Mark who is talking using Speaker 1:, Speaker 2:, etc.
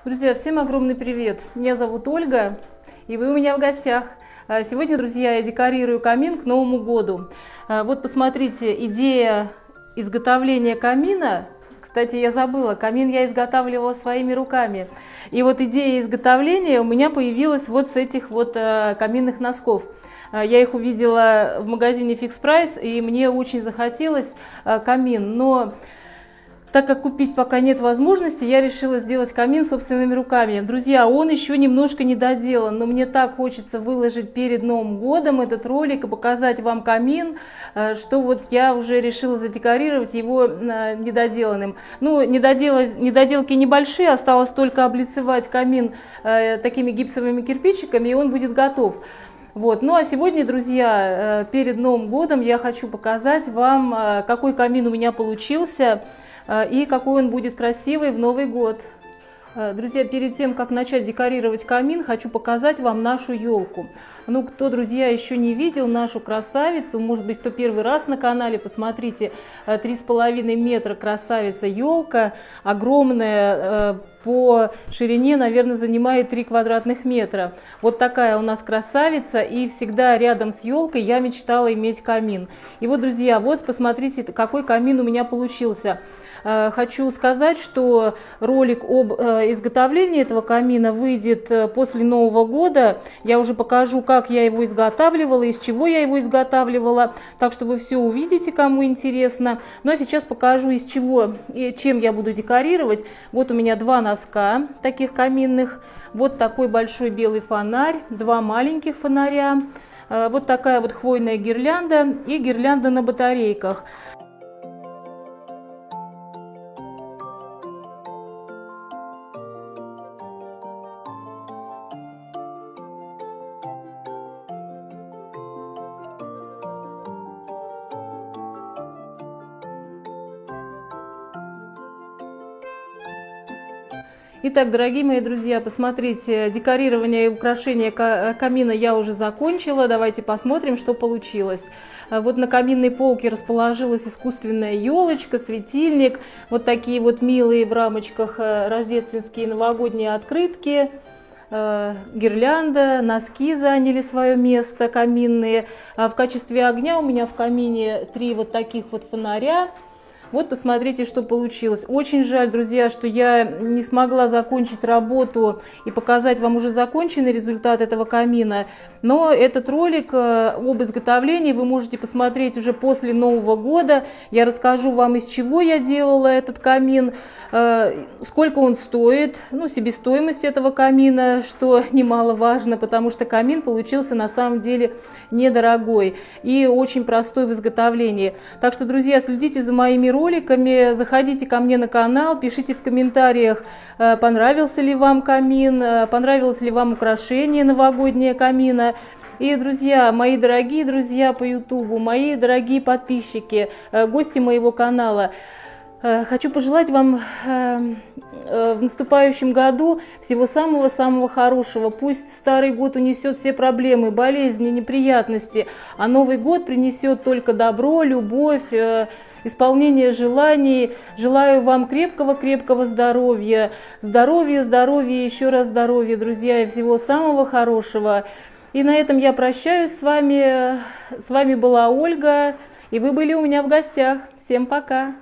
Speaker 1: Друзья, всем огромный привет! Меня зовут Ольга, и вы у меня в гостях. Сегодня, друзья, я декорирую камин к Новому году. Вот посмотрите, идея изготовления камина. Кстати, я забыла, камин я изготавливала своими руками. И вот идея изготовления у меня появилась вот с этих вот каминных носков. Я их увидела в магазине Fix Price, и мне очень захотелось камин, но так как купить пока нет возможности, я решила сделать камин собственными руками. Друзья, он еще немножко не доделан, но мне так хочется выложить перед Новым годом этот ролик и показать вам камин, что вот я уже решила задекорировать его недоделанным. Ну, недоделки небольшие, осталось только облицевать камин такими гипсовыми кирпичиками, и он будет готов. Вот. Ну а сегодня, друзья, перед Новым годом я хочу показать вам, какой камин у меня получился и какой он будет красивый в Новый год. Друзья, перед тем, как начать декорировать камин, хочу показать вам нашу елку. Ну, кто, друзья, еще не видел нашу красавицу, может быть, кто первый раз на канале, посмотрите, 3,5 метра красавица елка, огромная, по ширине, наверное, занимает 3 квадратных метра. Вот такая у нас красавица, и всегда рядом с елкой я мечтала иметь камин. И вот, друзья, вот посмотрите, какой камин у меня получился. Хочу сказать, что ролик об изготовлении этого камина выйдет после Нового года. Я уже покажу, как я его изготавливала, из чего я его изготавливала. Так что вы все увидите, кому интересно. Ну а сейчас покажу, из чего и чем я буду декорировать. Вот у меня два носка таких каминных. Вот такой большой белый фонарь, два маленьких фонаря. Вот такая вот хвойная гирлянда и гирлянда на батарейках. Итак, дорогие мои друзья, посмотрите, декорирование и украшение камина я уже закончила. Давайте посмотрим, что получилось. Вот на каминной полке расположилась искусственная елочка, светильник, вот такие вот милые в рамочках рождественские новогодние открытки, гирлянда, носки заняли свое место каминные. В качестве огня у меня в камине 3 вот таких вот фонаря. Вот посмотрите, что получилось. Очень жаль, друзья, что я не смогла закончить работу и показать вам уже законченный результат этого камина. Но этот ролик об изготовлении вы можете посмотреть уже после Нового года. Я расскажу вам, из чего я делала этот камин, сколько он стоит, ну, себестоимость этого камина, что немаловажно, потому что камин получился на самом деле недорогой и очень простой в изготовлении. Так что, друзья, следите за моими роликами, заходите ко мне на канал, пишите в комментариях, понравился ли вам камин, понравилось ли вам украшение новогоднее камина. И, друзья, мои дорогие друзья по ютубу, мои дорогие подписчики, гости моего канала, хочу пожелать вам в наступающем году всего самого-самого хорошего. Пусть старый год унесет все проблемы, болезни, неприятности, а Новый год принесет только добро, любовь, исполнение желаний. Желаю вам крепкого-крепкого здоровья, здоровья, еще раз здоровья, друзья, и всего самого хорошего. И на этом я прощаюсь с вами. С вами была Ольга, и вы были у меня в гостях. Всем пока!